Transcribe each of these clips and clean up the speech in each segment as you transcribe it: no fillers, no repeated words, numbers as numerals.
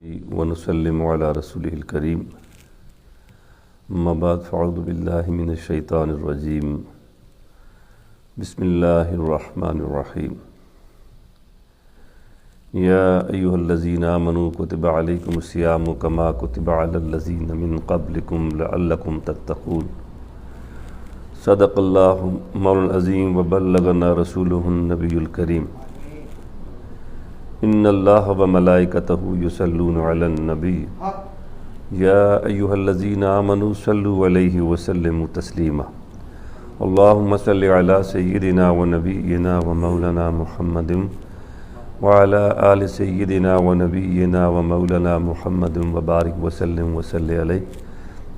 ونسلم علی رسولہ الکریم اما بعد فاعوذ باللہ من الشیطان الرجیم بسم اللہ الرحمن الرحیم یا ایہا الذین آمنوا کتب علیکم الصیام کما کتب علی الذین من قبلکم لعلکم تتقون صدق اللہ مولانا العظیم وبلغنا رسولہ النبی الکریم ان اللہ وملائکتہ یصلون علی النبی یا ایہا الذین آمنوا صلوا علیہ وسلموا تسلیما اللہم صل علی سیدنا ونبینا ومولانا محمد وعلی آل سیدنا ونبینا ومولانا محمد وبارک وسلم وصلی علیہ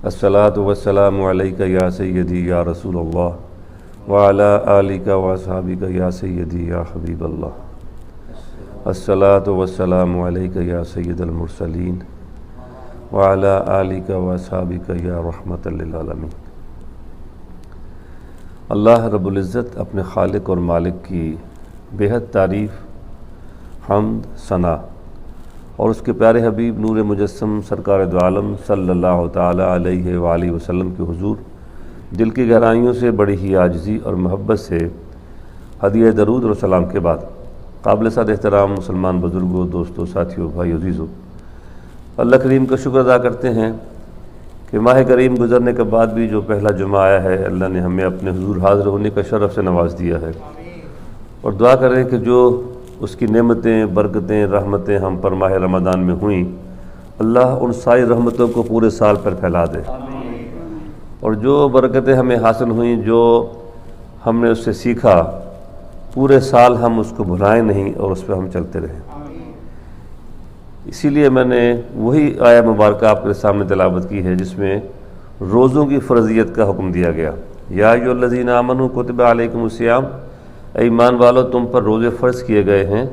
الصلاۃ والسلام علیک یا سیدی یا رسول اللہ وعلی آلک واصحابک یا سیدی یا حبیب اللہ الصلاۃ والسلام علیک یا سید المرسلین وعلی آلک واصحابک یا رحمۃ للعالمین۔ اللہ رب العزت اپنے خالق اور مالک کی بےحد تعریف، حمد، ثنا اور اس کے پیارے حبیب نور مجسم سرکار دو عالم صلی اللہ تعالی علیہ وآلہ وسلم کے حضور دل کی گہرائیوں سے بڑی ہی عاجزی اور محبت سے ہدیہ درود اور سلام کے بعد قابل صد احترام مسلمان بزرگوں، دوستوں، ساتھیوں، بھائی عزیزوں، اللہ کریم کا شکر ادا کرتے ہیں کہ ماہ کریم گزرنے کے بعد بھی جو پہلا جمعہ آیا ہے، اللہ نے ہمیں اپنے حضور حاضر ہونے کا شرف سے نواز دیا ہے، اور دعا کریں کہ جو اس کی نعمتیں، برکتیں، رحمتیں ہم پر ماہ رمضان میں ہوئیں، اللہ ان ساری رحمتوں کو پورے سال پر پھیلا دے، اور جو برکتیں ہمیں حاصل ہوئیں، جو ہم نے اس سے سیکھا، پورے سال ہم اس کو بھلائیں نہیں اور اس پہ ہم چلتے رہیں۔ اسی لیے میں نے وہی آیہ مبارکہ آپ کے سامنے تلاوت کی ہے جس میں روزوں کی فرضیت کا حکم دیا گیا۔ یا ایھا الذین آمنوا کتب علیکم الصیام، اے ایمان والو تم پر روزے فرض کیے گئے ہیں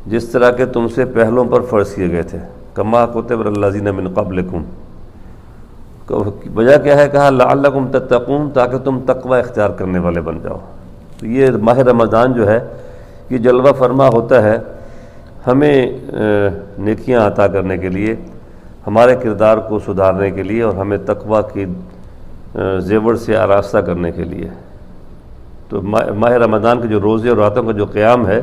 جس طرح کہ تم سے پہلوں پر فرض کیے گئے تھے، کما کتب علی الذین من قبلکم۔ وجہ کیا ہے؟ کہا لعلکم تتقون، تاکہ تم تقوی اختیار کرنے والے بن جاؤ۔ تو یہ ماہ رمضان جو ہے یہ جلوہ فرما ہوتا ہے ہمیں نیکیاں عطا کرنے کے لیے، ہمارے کردار کو سدھارنے کے لیے، اور ہمیں تقوی کی زیور سے آراستہ کرنے کے لیے۔ تو ماہ رمضان کے جو روزے اور راتوں کا جو قیام ہے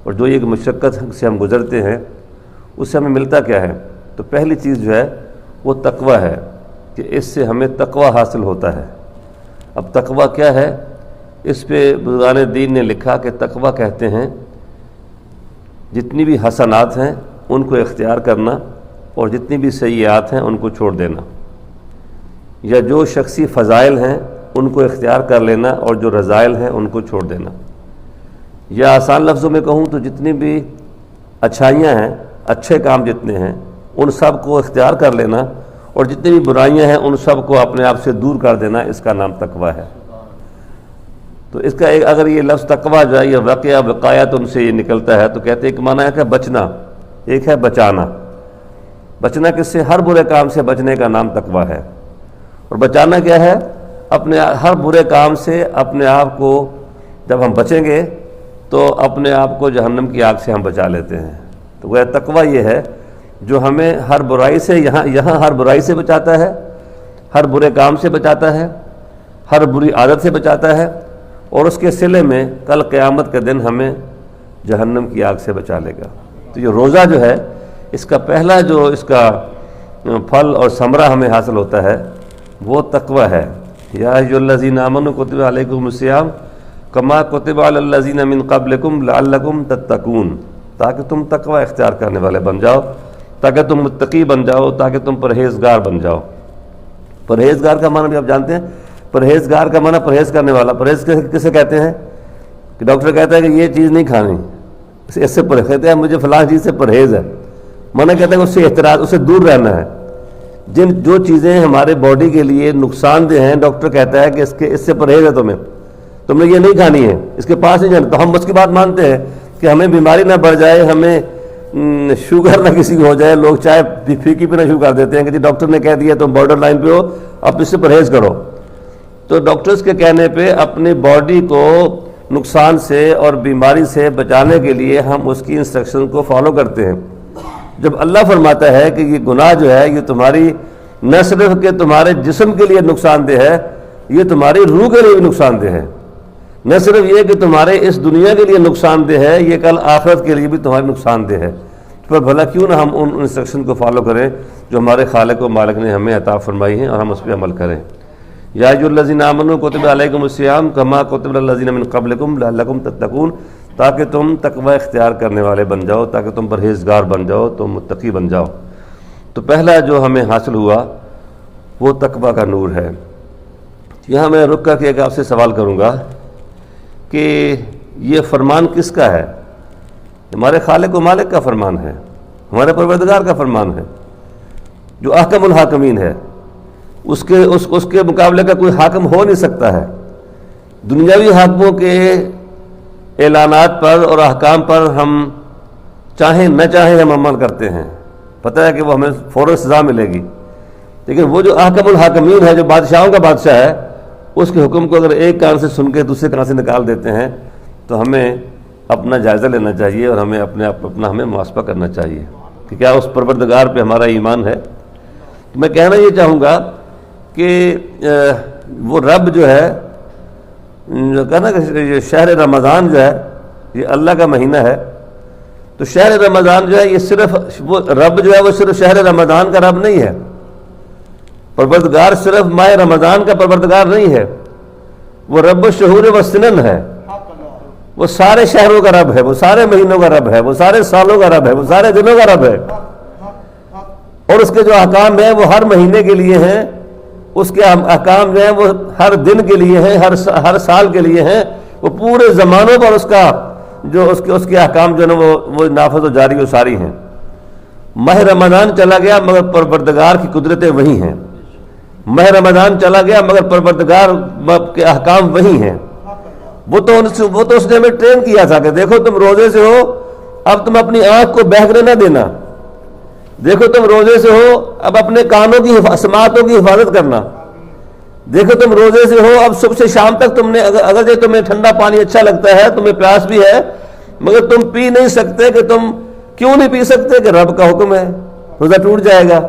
اور جو ایک مشقت سے ہم گزرتے ہیں، اس سے ہمیں ملتا کیا ہے؟ تو پہلی چیز جو ہے وہ تقوی ہے کہ اس سے ہمیں تقوی حاصل ہوتا ہے۔ اب تقوی کیا ہے؟ اس پہ بزرگان دین نے لکھا کہ تقوی کہتے ہیں جتنی بھی حسنات ہیں ان کو اختیار کرنا، اور جتنی بھی سیئات ہیں ان کو چھوڑ دینا، یا جو شخصی فضائل ہیں ان کو اختیار کر لینا اور جو رذائل ہیں ان کو چھوڑ دینا، یا آسان لفظوں میں کہوں تو جتنی بھی اچھائیاں ہیں، اچھے کام جتنے ہیں ان سب کو اختیار کر لینا، اور جتنی بھی برائیاں ہیں ان سب کو اپنے آپ سے دور کر دینا، اس کا نام تقوی ہے۔ تو اس کا اگر یہ لفظ تقوی جو ہے یہ واقعہ وقایت ان سے یہ نکلتا ہے، تو کہتے ہیں ایک معنی ہے کہ بچنا، ایک ہے بچانا۔ بچنا کس سے؟ ہر برے کام سے بچنے کا نام تقوی ہے۔ اور بچانا کیا ہے؟ اپنے ہر برے کام سے اپنے آپ کو جب ہم بچیں گے تو اپنے آپ کو جہنم کی آگ سے ہم بچا لیتے ہیں۔ تو وہ تقوی یہ ہے جو ہمیں ہر برائی سے یہاں ہر برائی سے بچاتا ہے، ہر برے کام سے بچاتا ہے، ہر بری عادت سے بچاتا ہے، اور اس کے صلے میں کل قیامت کے دن ہمیں جہنم کی آگ سے بچا لے گا۔ تو یہ روزہ جو ہے اس کا پہلا جو اس کا پھل اور ثمرہ ہمیں حاصل ہوتا ہے وہ تقوی ہے۔ یا ایھا الذین آمنوا کتب علیکم الصیام کما کتب علی الذین من قبلکم لعلکم تتقون، تاکہ تم تقوی اختیار کرنے والے بن جاؤ، تاکہ تم متقی بن جاؤ، تاکہ تم پرہیزگار بن جاؤ۔ پرہیزگار کا معنی بھی آپ جانتے ہیں، پرہیزگار کا معنی پرہیز کرنے والا۔ پرہیز کسے کہتے ہیں؟ کہ ڈاکٹر کہتا ہے کہ یہ چیز نہیں کھانی، اس سے پرہیز، کہتے ہیں مجھے فلاں چیز سے پرہیز ہے، معنی کہتے ہیں اس سے احتراز، اس سے دور رہنا ہے۔ جو چیزیں ہمارے باڈی کے لیے نقصان دہ ہیں، ڈاکٹر کہتا ہے کہ اس سے پرہیز ہے، تم نے یہ نہیں کھانی ہے، اس کے پاس نہیں جانا۔ تو ہم اس کی بات مانتے ہیں کہ ہمیں بیماری نہ بڑھ جائے، ہمیں شوگر نہ کسی کو ہو جائے، لوگ چائے پھیکی پینا شروع کر دیتے ہیں کہ جی ڈاکٹر نے کہہ دیا تم بارڈر لائن پہ ہو، اب اس سے پرہیز کرو۔ تو ڈاکٹرز کے کہنے پہ اپنی باڈی کو نقصان سے اور بیماری سے بچانے کے لیے ہم اس کی انسٹرکشن کو فالو کرتے ہیں۔ جب اللہ فرماتا ہے کہ یہ گناہ جو ہے یہ تمہاری نہ صرف کہ تمہارے جسم کے لیے نقصان دہ ہے، یہ تمہاری روح کے لیے بھی نقصان دہ ہے. نہ صرف یہ کہ تمہارے اس دنیا کے لیے نقصان دہ ہے، یہ کل آخرت کے لیے بھی تمہاری نقصان دہ ہے. پر بھلا کیوں نہ ہم ان انسٹرکشن کو فالو کریں جو ہمارے خالق و مالک نے ہمیں عطا فرمائی ہیں، اور ہم اس پہ عمل کریں. یا ایھا الذین آمنوا کتب علیکم الصیام کما کتب علی الذین من قبلکم لعلکم تتقون، تاکہ تم تقوی اختیار کرنے والے بن جاؤ، تاکہ تم پرہیزگار بن جاؤ، تم متقی بن جاؤ. تو پہلا جو ہمیں حاصل ہوا وہ تقوی کا نور ہے. یہاں میں رک کر کے ایک آپ سے سوال کروں گا کہ یہ فرمان کس کا ہے؟ ہمارے خالق و مالک کا فرمان ہے، ہمارے پروردگار کا فرمان ہے جو احکم الحاکمین ہے. اس کے مقابلے کا کوئی حاکم ہو نہیں سکتا ہے. دنیاوی حاکموں کے اعلانات پر اور احکام پر ہم چاہیں نہ چاہیں ہم عمل کرتے ہیں، پتہ ہے کہ وہ ہمیں فوراً سزا ملے گی. لیکن وہ جو احکم الحاکمین ہے، جو بادشاہوں کا بادشاہ ہے، اس کے حکم کو اگر ایک کان سے سن کے دوسرے کان سے نکال دیتے ہیں تو ہمیں اپنا جائزہ لینا چاہیے اور ہمیں ہمیں محاسبہ کرنا چاہیے کہ کیا اس پروردگار پہ ہمارا ایمان ہے. تو میں کہنا یہ چاہوں گا کہ وہ رب جو ہے، جو کہنا کہ یہ شہر رمضان جو ہے یہ اللہ کا مہینہ ہے. تو شہر رمضان جو ہے یہ صرف وہ رب جو ہے وہ صرف شہر رمضان کا رب نہیں ہے. پروردگار صرف ماہ رمضان کا پروردگار نہیں ہے، وہ رب الشہور والسنن ہے. وہ سارے شہروں کا رب ہے، وہ سارے مہینوں کا رب ہے، وہ سارے سالوں کا رب ہے، وہ سارے دنوں کا رب ہے. اور اس کے جو احکام ہیں وہ ہر مہینے کے لیے ہیں، اس کے احکام جو ہیں وہ ہر دن کے لیے ہیں، ہر سال کے لیے ہیں. وہ پورے زمانوں پر اس کے احکام جو ہے وہ نافذ و جاری و ساری ہیں. ماہ رمضان چلا گیا مگر پروردگار کی قدرتیں وہی ہیں. ماہ رمضان چلا گیا مگر پروردگار کے احکام وہی ہیں. وہ تو اس نے ہمیں ٹرین کیا تھا کہ دیکھو تم روزے سے ہو، اب تم اپنی آنکھ کو بہکنے نہ دینا. دیکھو تم روزے سے ہو، اب اپنے کانوں کی سماعتوں کی حفاظت کرنا. دیکھو تم روزے سے ہو، اب صبح سے شام تک تم نے اگر تمہیں ٹھنڈا پانی اچھا لگتا ہے، تمہیں پیاس بھی ہے، مگر تم پی نہیں سکتے. کہ تم کیوں نہیں پی سکتے؟ کہ رب کا حکم ہے، روزہ ٹوٹ جائے گا.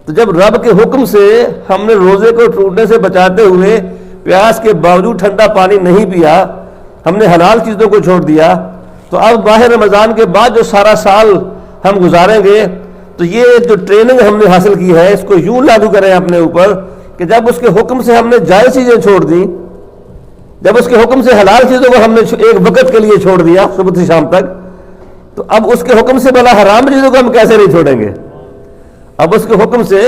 تو جب رب کے حکم سے ہم نے روزے کو ٹوٹنے سے بچاتے ہوئے پیاس کے باوجود ٹھنڈا پانی نہیں پیا، ہم نے حلال چیزوں کو چھوڑ دیا، تو اب ماہ رمضان کے بعد جو سارا سال ہم گزاریں گے تو یہ جو ٹریننگ ہم نے حاصل کی ہے اس کو یوں لاگو کریں اپنے اوپر کہ جب اس کے حکم سے ہم نے جائز چیزیں چھوڑ دیں، جب اس کے حکم سے حلال چیزوں کو ہم نے ایک وقت کے لیے چھوڑ دیا صبح سے شام تک، تو اب اس کے حکم سے بھلا حرام چیزوں کو ہم کیسے نہیں چھوڑیں گے؟ اب اس کے حکم سے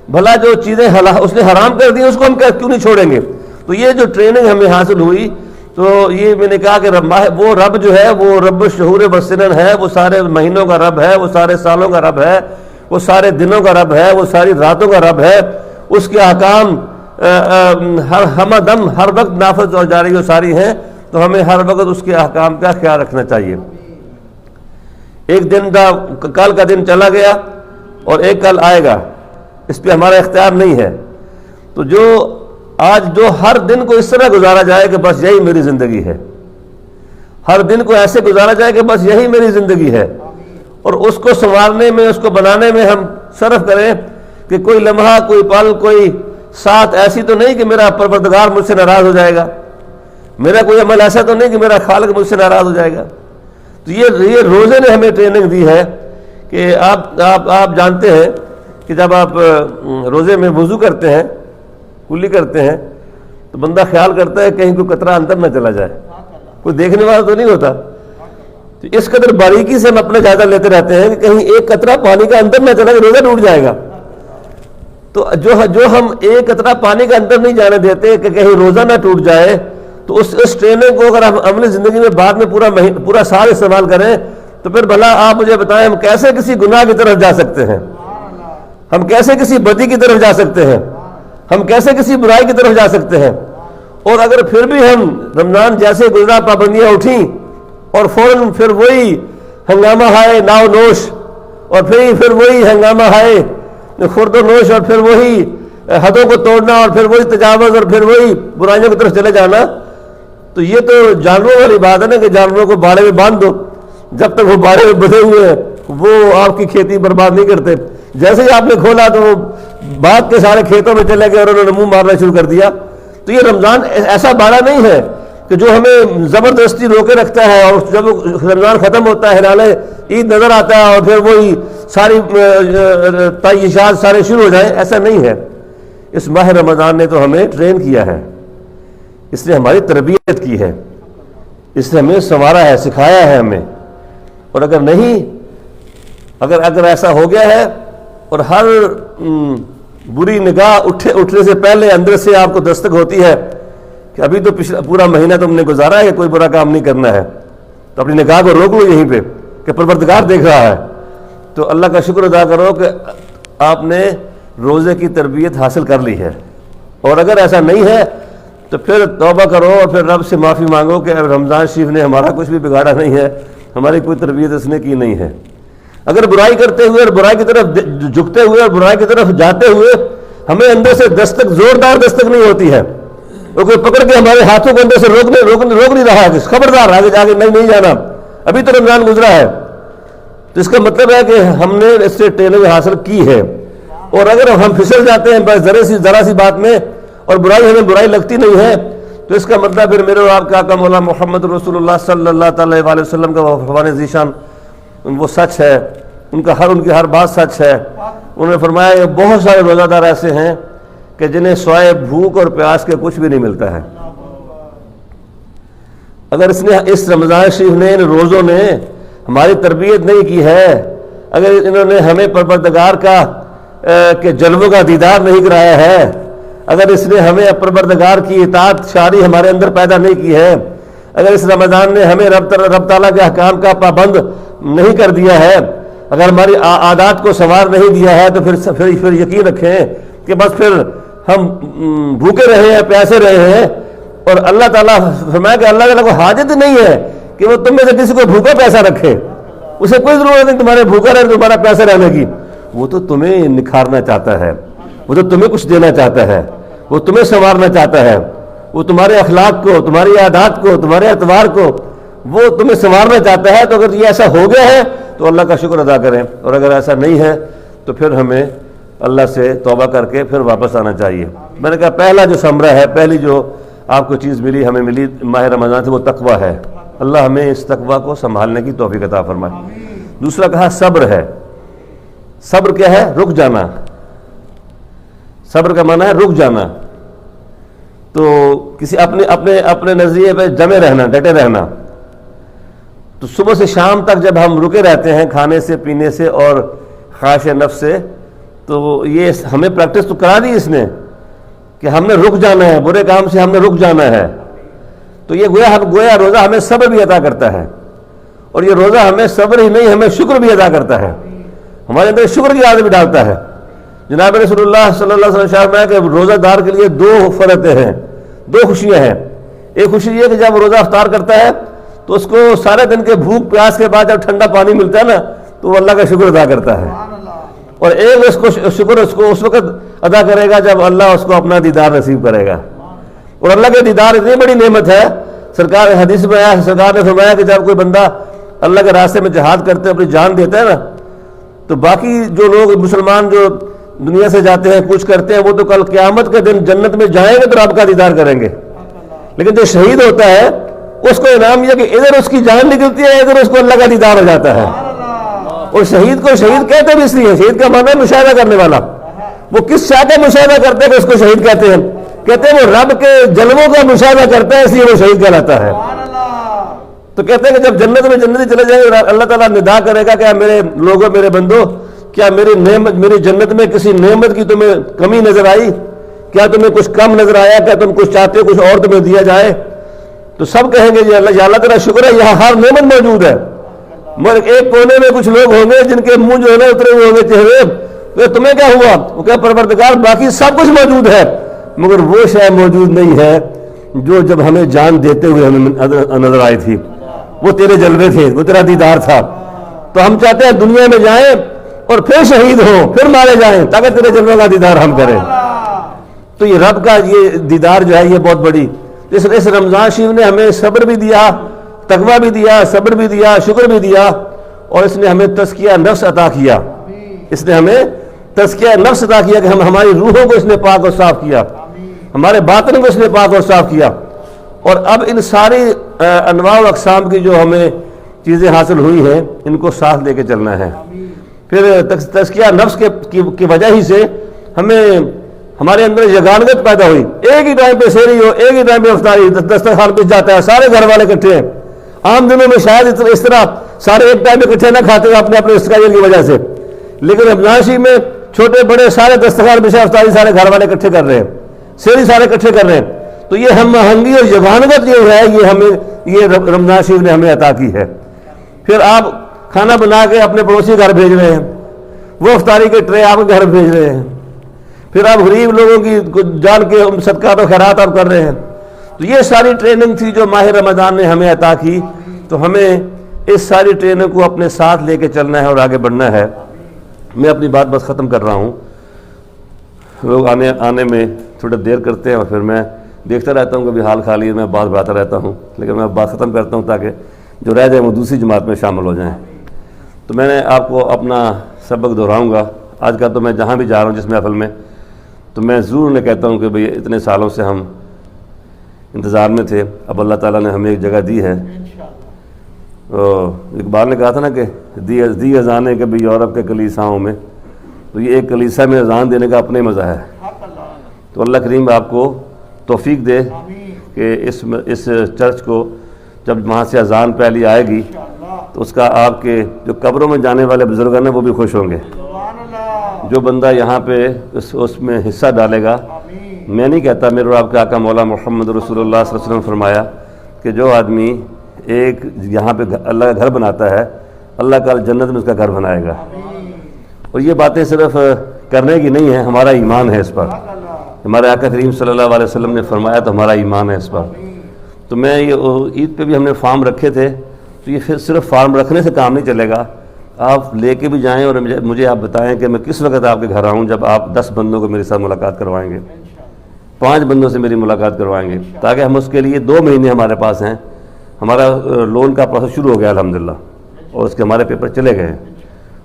بھلا جو چیزیں اس نے حرام کر دی اس کو ہم کیوں نہیں چھوڑیں گے؟ تو یہ جو ٹریننگ ہمیں حاصل ہوئی، تو یہ میں نے کہا کہ وہ رب جو ہے وہ رب الشہور والسنن ہے، وہ سارے مہینوں کا رب ہے، وہ سارے سالوں کا رب ہے، وہ سارے دنوں کا رب ہے، وہ ساری راتوں کا رب ہے. اس کے احکام ہر دم ہر وقت نافذ اور جاری و ساری ہیں. تو ہمیں ہر وقت اس کے احکام کا خیال رکھنا چاہیے. ایک دن کل کا دن چلا گیا اور ایک کل آئے گا، اس پہ ہمارا اختیار نہیں ہے. تو جو ہر دن کو اس طرح گزارا جائے کہ بس یہی میری زندگی ہے، ہر دن کو ایسے گزارا جائے کہ بس یہی میری زندگی ہے، اور اس کو سنوارنے میں، اس کو بنانے میں ہم صرف کریں کہ کوئی لمحہ، کوئی پل، کوئی ساتھ ایسی تو نہیں کہ میرا پروردگار مجھ سے ناراض ہو جائے گا، میرا کوئی عمل ایسا تو نہیں کہ میرا خالق مجھ سے ناراض ہو جائے گا. تو یہ روزے نے ہمیں ٹریننگ دی ہے کہ آپ جانتے ہیں کہ جب آپ روزے میں وضو کرتے ہیں، کلی کرتے ہیں، تو بندہ خیال کرتا ہے کہیں کوئی قطرہ اندر نہ چلا جائے، کوئی دیکھنے والا تو نہیں ہوتا. تو اس قدر باریکی سے ہم اپنا جائزہ لیتے رہتے ہیں کہ کہیں ایک قطرہ پانی کا اندر نہ چلا جائے، روزہ ٹوٹ جائے گا. تو جو ہم ایک قطرہ پانی کا اندر نہیں جانے دیتے کہ کہیں روزہ نہ ٹوٹ جائے، تو اس ٹریننگ کو اگر ہم عملی زندگی میں بعد میں پورا سال استعمال کریں تو پھر بھلا آپ مجھے بتائیں ہم کیسے کسی گناہ کی طرف جا سکتے ہیں، ہم کیسے کسی بدی کی طرف جا سکتے ہیں، ہم کیسے کسی برائی کی طرف جا سکتے ہیں. اور اگر پھر بھی ہم رمضان جیسے گزرا پابندیاں اٹھیں اور فوراً پھر وہی ہنگامہ ہائے ناؤ نوش، اور پھر وہی ہنگامہ ہائے خورد و نوش، اور پھر وہی حدوں کو توڑنا، اور پھر وہی تجاوز، اور پھر وہی برائیوں کی طرف چلے جانا، تو یہ تو جانوروں والی بات ہے نا کہ جانوروں کو باڑے میں باندھ دو، جب تک وہ باڑے میں بدھے ہوئے ہیں وہ آپ کی کھیتی برباد نہیں کرتے. جیسے ہی آپ نے کھولا تو وہ بھاگ کے سارے کھیتوں میں چلے گئے اور انہوں نے منہ مارنا شروع کر دیا. تو یہ رمضان ایسا بارہ نہیں ہے کہ جو ہمیں زبردستی روکے رکھتا ہے اور جب رمضان ختم ہوتا ہے ہلال عید نظر آتا ہے اور پھر وہی ساری تعیشات سارے شروع ہو جائیں. ایسا نہیں ہے. اس ماہ رمضان نے تو ہمیں ٹرین کیا ہے, اس نے ہماری تربیت کی ہے, اس نے ہمیں سنوارا ہے, سکھایا ہے ہمیں. اور اگر نہیں, اگر ایسا ہو گیا ہے اور ہر بری نگاہ اٹھنے سے پہلے اندر سے آپ کو دستک ہوتی ہے کہ ابھی تو پورا مہینہ تم نے گزارا ہے کہ کوئی برا کام نہیں کرنا ہے, تو اپنی نگاہ کو روک لو یہیں پہ کہ پروردگار دیکھ رہا ہے. تو اللہ کا شکر ادا کرو کہ آپ نے روزے کی تربیت حاصل کر لی ہے. اور اگر ایسا نہیں ہے تو پھر توبہ کرو اور پھر رب سے معافی مانگو کہ رمضان شریف نے ہمارا کچھ بھی بگاڑا نہیں ہے, ہماری کوئی تربیت اس نے کی نہیں ہے. اگر برائی کرتے ہوئے اور برائی کی طرف جھکتے ہوئے اور برائی کی طرف جاتے ہوئے ہمیں اندر سے دستک, زوردار دستک نہیں ہوتی ہے, کوئی پکڑ کے ہمارے ہاتھوں کو اندر سے روک نہیں رہا ہے, خبردار آگے نہیں جانا, ابھی تو رمضان گزرا ہے, تو اس کا مطلب ہے کہ ہم نے اس سے ٹریننگ حاصل کی ہے. اور اگر ہم پھسل جاتے ہیں بس ذرا سی بات میں اور برائی ہمیں برائی لگتی نہیں ہے, تو اس کا مطلب پھر میرے اور آپ کا آقا مولا محمد رسول اللہ صلی اللہ تعالی علیہ وسلم کا فرمان ذیشان وہ سچ ہے, ان کی ہر بات سچ ہے. انہوں نے فرمایا کہ بہت سارے روزہ دار ایسے ہیں کہ جنہیں سوائے بھوک اور پیاس کے کچھ بھی نہیں ملتا ہے. اگر اس رمضان شریف نے, ان روزوں نے ہماری تربیت نہیں کی ہے, اگر انہوں نے ہمیں پروردگار کا کہ جلووں کا دیدار نہیں کرایا ہے, اگر اس نے ہمیں پروردگار کی اطاعت شاری ہمارے اندر پیدا نہیں کی ہے, اگر اس رمضان نے ہمیں رب تعالیٰ کے احکام کا پابند نہیں کر دیا ہے, اگر ہماری عادات کو سنوار نہیں دیا ہے, تو پھر یقین رکھیں کہ بس پھر ہم بھوکے رہے ہیں, پیاسے رہے ہیں. اور اللہ تعالیٰ فرمایا کہ اللہ تعالیٰ کو حاجت ہی نہیں ہے کہ وہ تم میں سے کسی کو بھوکا پیسہ رکھے, اسے کوئی ضرورت نہیں تمہارے بھوکا رہنے, تمہارا پیسہ رہنے کی. وہ تو تمہیں نکھارنا چاہتا ہے, وہ تو تمہیں کچھ دینا چاہتا ہے, وہ تمہیں سنوارنا چاہتا ہے, وہ تمہارے اخلاق کو, تمہاری عادات کو, تمہارے اعتبار کو وہ تمہیں سنوارنا چاہتا ہے. تو اگر یہ ایسا ہو گیا ہے تو اللہ کا شکر ادا کریں, اور اگر ایسا نہیں ہے تو پھر ہمیں اللہ سے توبہ کر کے پھر واپس آنا چاہیے. میں نے کہا پہلا جو ثمرہ ہے, پہلی جو آپ کو چیز ملی, ہمیں ملی ماہ رمضان سے, وہ تقویٰ ہے. اللہ ہمیں اس تقویٰ کو سنبھالنے کی توفیق عطا فرمائے. دوسرا کہا صبر ہے. صبر کیا ہے؟ رک جانا. صبر کا معنی ہے رک جانا. تو کسی اپنے نظریے پہ جمے رہنا, ڈٹے رہنا. تو صبح سے شام تک جب ہم رکے رہتے ہیں کھانے سے, پینے سے اور خواہش نفس سے, تو یہ ہمیں پریکٹس تو کرا دی اس نے کہ ہم نے رک جانا ہے, برے کام سے ہم نے رک جانا ہے. تو یہ گویا روزہ ہمیں صبر بھی عطا کرتا ہے, اور یہ روزہ ہمیں صبر ہی نہیں ہمیں شکر بھی عطا کرتا ہے, ہمارے اندر شکر کی عادت بھی ڈالتا ہے. جناب رسول اللہ صلی اللہ علیہ وسلم شاہد میں کہ روزہ دار کے لیے دو فرحتیں ہیں, دو خوشیاں ہیں. ایک خوشی یہ کہ جب روزہ افطار کرتا ہے تو اس کو سارے دن کے بھوک پیاس کے بعد جب ٹھنڈا پانی ملتا ہے نا, تو وہ اللہ کا شکر ادا کرتا ہے. اور ایک اس کو شکر اس وقت ادا کرے گا جب اللہ اس کو اپنا دیدار نصیب کرے گا. اور اللہ کے دیدار اتنی بڑی نعمت ہے, سرکار حدیث میں آیا, سرکار نے فرمایا کہ جب کوئی بندہ اللہ کے راستے میں جہاد کرتے اپنی جان دیتا ہے نا, تو باقی جو لوگ مسلمان جو دنیا سے جاتے ہیں, کچھ کرتے ہیں, وہ تو کل قیامت کے دن جنت میں جائیں گے تو رب کا دیدار کریں گے. لیکن جو شہید ہوتا ہے اس کو انعام یہ کہ ادھر اس کی جان نکلتی ہے, ادھر اس کو اللہ کا دیدار ہو جاتا ہے. اور شہید کو شہید کہتے بھی اس لیے, شہید کا معنی ہے مشاہدہ کرنے والا. وہ کس شاہ کا مشاہدہ کرتے ہیں کہ اس کو شہید کہتے ہیں؟ کہتے ہیں وہ رب کے جلووں کا مشاہدہ کرتا ہے, اس لیے وہ شہید کہلاتا ہے. تو کہتے ہیں کہ جب جنت میں جنتی چلے جائیں گے, اللہ تعالیٰ ندا کرے گا کہ میرے لوگوں, میرے بندو, کیا میری جنت میں کسی نعمت کی تمہیں کمی نظر آئی؟ کیا تمہیں کچھ کم نظر آیا؟ کیا تم کچھ چاہتے ہو کچھ اور تمہیں دیا جائے؟ تو سب کہیں گے جی اللہ تعالیٰ شکر ہے, یہاں ہر نعمت موجود ہے, مگر ایک کونے میں کچھ لوگ ہوں گے جن کے منہ جو ہے نا اترے ہوئے ہوں گے چہرے, تو تمہیں کیا ہوا؟ وہ کہا پروردگار باقی سب کچھ موجود ہے, مگر وہ شے موجود نہیں ہے جو جب ہمیں جان دیتے ہوئے ہمیں نظر آئی تھی. وہ تیرے جلوے تھے, وہ تیرا دیدار تھا. تو ہم چاہتے ہیں دنیا میں جائیں اور پھر شہید ہوں, پھر مارے جائیں, تاکہ تیرے جلوے کا دیدار ہم کریں. تو یہ رب کا یہ دیدار جو ہے یہ بہت بڑی. اس رمضان شریف نے ہمیں صبر بھی دیا, تقویٰ بھی دیا, صبر بھی دیا, شکر بھی دیا, اور اس نے ہمیں تزکیہ نفس عطا کیا. اس نے ہمیں تزکیہ نفس عطا کیا کہ ہماری روحوں کو اس نے پاک اور صاف کیا, ہمارے باطن کو اس نے پاک اور صاف کیا. اور اب ان ساری انواع و اقسام کی جو ہمیں چیزیں حاصل ہوئی ہیں ان کو ساتھ لے کے چلنا ہے. پھر تزکیہ نفس کی وجہ ہی سے ہمیں ہمارے اندر یگانگت پیدا ہوئی. ایک ہی ٹائم پہ سحری ہو, ایک ہی ٹائم پہ افطاری, دسترخوان پہ جاتا ہے, سارے گھر والے اکٹھے ہیں. عام دنوں میں شاید اس طرح سارے ایک ٹائم اکٹھے نہ کھاتے ہیں اپنے اپنے اسٹرگل کی وجہ سے, لیکن رمضان شریف میں چھوٹے بڑے سارے دسترخوان پہ افطاری سارے گھر والے اکٹھے کر رہے ہیں, سحری سارے اکٹھے کر رہے ہیں. تو یہ ہم آہنگی اور یگانگت جو ہے یہ رمضان شریف نے ہمیں عطا کی ہے. پھر آپ کھانا بنا کے اپنے پڑوسی گھر بھیج رہے ہیں, وہ افطاری کے ٹرے آپ کے گھر بھیج رہے ہیں. پھر آپ غریب لوگوں کی جان کے صدقات و خیرات آپ کر رہے ہیں. تو یہ ساری ٹریننگ تھی جو ماہ رمضان نے ہمیں عطا کی. تو ہمیں اس ساری ٹریننگ کو اپنے ساتھ لے کے چلنا ہے اور آگے بڑھنا ہے. میں اپنی بات بس ختم کر رہا ہوں. لوگ آنے میں تھوڑا دیر کرتے ہیں اور پھر میں دیکھتا رہتا ہوں, کبھی حال خالی میں بات بتاتا رہتا ہوں, لیکن میں بات ختم کرتا ہوں تاکہ جو رہ جائیں وہ دوسری جماعت میں شامل ہو جائیں. تو میں نے آپ کو اپنا سبق دہراؤں گا. آج کل تو میں جہاں بھی جا رہا ہوں جس محفل میں, تو میں ضرور انہیں کہتا ہوں کہ بھئی اتنے سالوں سے ہم انتظار میں تھے, اب اللہ تعالیٰ نے ہمیں ایک جگہ دی ہے. اقبال نے کہا تھا نا کہ دی اذانیں کبھی یورپ کے کلیساؤں میں, تو یہ ایک کلیسا میں اذان دینے کا اپنے مزہ ہے. تو اللہ کریم آپ کو توفیق دے کہ اس چرچ کو جب وہاں سے اذان پہلی آئے گی تو اس کا آپ کے جو قبروں میں جانے والے بزرگان ہیں وہ بھی خوش ہوں گے. جو بندہ یہاں پہ اس میں حصہ ڈالے گا, میں نہیں کہتا, میرے اور آپ کے آقا مولا محمد رسول اللہ صلی اللہ علیہ وسلم نے فرمایا کہ جو آدمی ایک یہاں پہ اللہ کا گھر بناتا ہے, اللہ کا جنت میں اس کا گھر بنائے گا. اور یہ باتیں صرف کرنے کی نہیں ہیں, ہمارا ایمان ہے اس پر. ہمارے آقا کریم صلی اللہ علیہ وسلم نے فرمایا تو ہمارا ایمان ہے اس پر. تو میں یہ عید پہ بھی ہم نے فارم رکھے تھے, تو یہ پھر صرف فارم رکھنے سے کام نہیں چلے گا, آپ لے کے بھی جائیں اور مجھے آپ بتائیں کہ میں کس وقت آپ کے گھر آؤں. جب آپ 10 بندوں کو میرے ساتھ ملاقات کروائیں گے, 5 بندوں سے میری ملاقات کروائیں گے, تاکہ ہم اس کے لیے 2 مہینے ہمارے پاس ہیں. ہمارا لون کا پروسیس شروع ہو گیا الحمدللہ, اور اس کے ہمارے پیپر چلے گئے ہیں.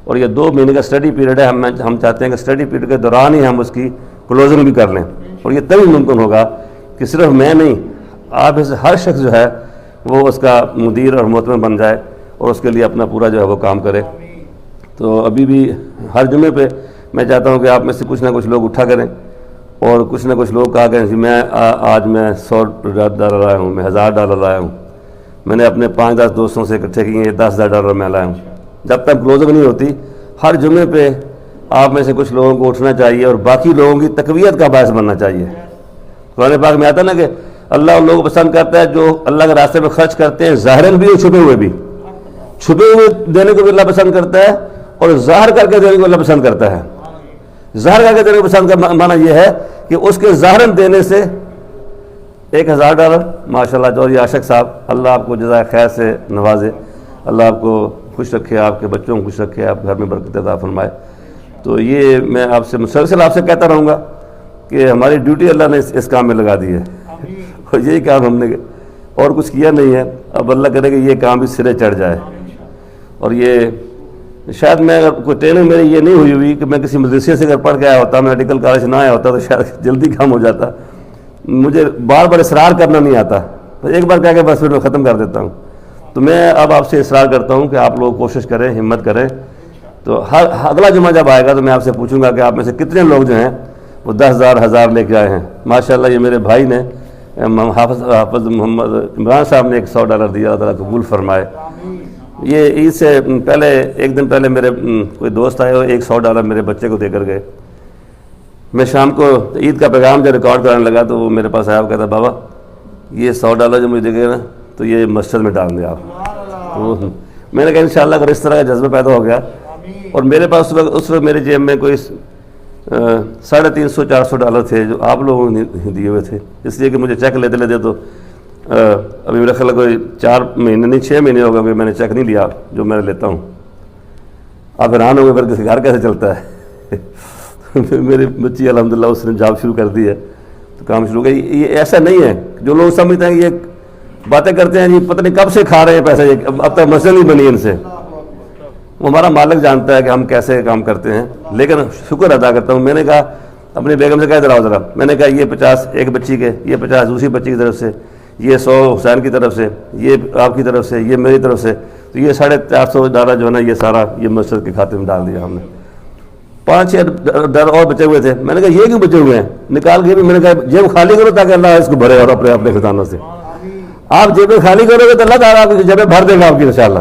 اور یہ 2 مہینے کا اسٹڈی پیریڈ ہے. ہم چاہتے ہیں کہ اسٹڈی پیریڈ کے دوران ہی ہم اس کی کلوزنگ بھی کر لیں. اور یہ تبھی ممکن ہوگا کہ صرف میں نہیں, آپ میں سے ہر شخص جو ہے وہ اس کا مدیر اور محتمم بن جائے اور اس کے لیے اپنا پورا جو ہے وہ کام کرے. تو ابھی بھی ہر جمعے پہ میں چاہتا ہوں کہ آپ میں سے کچھ نہ کچھ لوگ اٹھا کریں اور کچھ نہ کچھ لوگ کہا کریں کہ میں آج میں $100 لایا ہوں, میں $1000 لایا ہوں, میں نے اپنے 5-10 دوستوں سے اکٹھے کیے ہیں, $10,000 میں لایا ہوں. جب تک کلوزنگ نہیں ہوتی, ہر جمعے پہ آپ میں سے کچھ لوگوں کو اٹھنا چاہیے اور باقی لوگوں کی تقویت کا باعث بننا چاہیے. قرآن پاک میں آتا نا کہ اللہ ان لوگوں کو پسند کرتا ہے جو اللہ کے راستے میں خرچ کرتے ہیں, ظاہراً بھی اور چھپے ہوئے بھی. چھپے ہوئے دینے کو بھی اللہ پسند کرتا ہے اور ظاہر کر کے دینے کو اللہ پسند کرتا ہے. ظاہر کر کے دینے کو پسند کا معنی یہ ہے کہ اس کے ظاہراً دینے سے $1000 ماشاءاللہ. جوہری عاشق صاحب, اللہ آپ کو جزائے خیر سے نوازے, اللہ آپ کو خوش رکھے, آپ کے بچوں کو خوش رکھے, آپ گھر میں برکت عطا فرمائے. تو یہ میں آپ سے مسلسل آپ سے کہتا رہوں گا کہ ہماری ڈیوٹی اللہ نے اس کام میں لگا دی ہے, اور یہی کام ہم نے اور کچھ کیا نہیں ہے. اب اللہ کرے کہ یہ کام بھی سرے چڑھ جائے. اور یہ شاید میں اگر کوئی ٹریننگ میری یہ نہیں ہوئی کہ میں کسی مدرسے سے اگر پڑھ کے آیا ہوتا, میں میڈیکل کالج نہ آیا ہوتا, تو شاید جلدی کام ہو جاتا. مجھے بار بار اصرار کرنا نہیں آتا, ایک بار کہہ کے بس پھر میں ختم کر دیتا ہوں. تو میں اب آپ سے اصرار کرتا ہوں کہ آپ لوگ کوشش کریں, ہمت کریں. تو اگلا جمعہ جب آئے گا تو میں آپ سے پوچھوں گا کہ آپ میں سے کتنے لوگ جو ہیں وہ 10,000 لے کے آئے ہیں. ماشاءاللہ یہ میرے بھائی نے حافظ محمد عمران صاحب نے $100 دیا, اللہ تعالیٰ قبول فرمائے. یہ عید سے پہلے ایک دن پہلے میرے کوئی دوست آئے اور $100 میرے بچے کو دے کر گئے. میں شام کو عید کا پیغام جب ریکارڈ کرانے لگا تو وہ میرے پاس آیا, وہ کہتا بابا یہ $100 جو مجھے دے گئے نا تو یہ مسجد میں ڈال دیں آپ. تو میں نے کہا انشاءاللہ اگر اس طرح کا جذبہ پیدا ہو گیا. اور میرے پاس اس وقت میرے جیب میں کوئی $350-400 تھے جو آپ لوگوں نے دیے ہوئے تھے, اس لیے کہ مجھے چیک لیتے لیتے تو ابھی میرا خیال کوئی 4 مہینے نہیں 6 مہینے ہو گئے کہ میں نے چیک نہیں لیا جو میں لیتا ہوں. آپ حیران ہو گئے پھر گھر کیسے چلتا ہے. میری بچی الحمدللہ اس نے جاب شروع کر دی ہے, تو کام شروع کیا. یہ ایسا نہیں ہے جو لوگ سمجھتے ہیں کہ یہ باتیں کرتے ہیں جی پتہ نہیں کب سے کھا رہے ہیں پیسے, اب تک مسئلہ نہیں بنی ان سے. وہ ہمارا مالک جانتا ہے کہ ہم کیسے کام کرتے ہیں، لیکن شکر ادا کرتا ہوں. میں نے کہا اپنی بیگم سے کہا ادھر آؤ ذرا، میں نے کہا یہ 50 ایک بچی کے، یہ 50 دوسری بچی کی طرف سے، یہ 100 حسین کی طرف سے، یہ آپ کی طرف سے، یہ میری طرف سے، تو یہ 450 ڈالر جو ہے نا یہ سارا یہ مسجد کے کھاتے میں ڈال دیا ہم نے. 5-6 ڈالر اور بچے ہوئے تھے. میں نے کہا یہ کیوں بچے ہوئے ہیں؟ نکال کے بھی میں نے کہا جیب خالی کرو تاکہ اللہ اس کو بھرے اور اپنے خزانوں سے. آپ جیبیں خالی کرو گے تو اللہ تعالیٰ آپ کی جیبیں بھر دے گا آپ کی انشاءاللہ.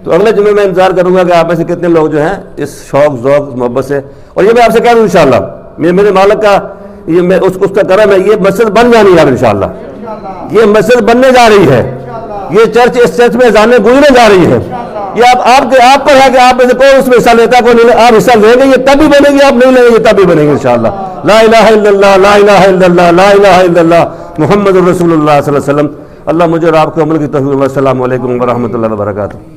تو اگلے جمعے میں انتظار کروں گا کہ آپ میں سے کتنے لوگ جو ہیں اس شوق ذوق محبت سے. اور یہ میں آپ سے کہہ دوں انشاءاللہ میرے مالک کا یہ میں اس کا کرم ہے، یہ مسجد بن جانی ہے انشاءاللہ. یہ مسجد بننے جا رہی ہے، یہ چرچ اس چرچ میں اذانیں گونجنے جا رہی ہے. یہ آپ پر ہے کہ آپ میں سے کوئی اس میں حصہ لیتا کوئی نہیں. آپ حصہ لیں گے یہ تب بھی بنے گی، آپ نہیں لیں گے یہ تب بھی بنے گی انشاءاللہ. لا الہ الا اللہ، لا الہ الا اللہ، لا الہ الا اللہ محمد رسول اللہ صلی اللہ علیہ وسلم. اللہ مجھے اور آپ کو عمل کی توفیق. السلام علیکم ورحمۃ اللہ وبرکاتہ.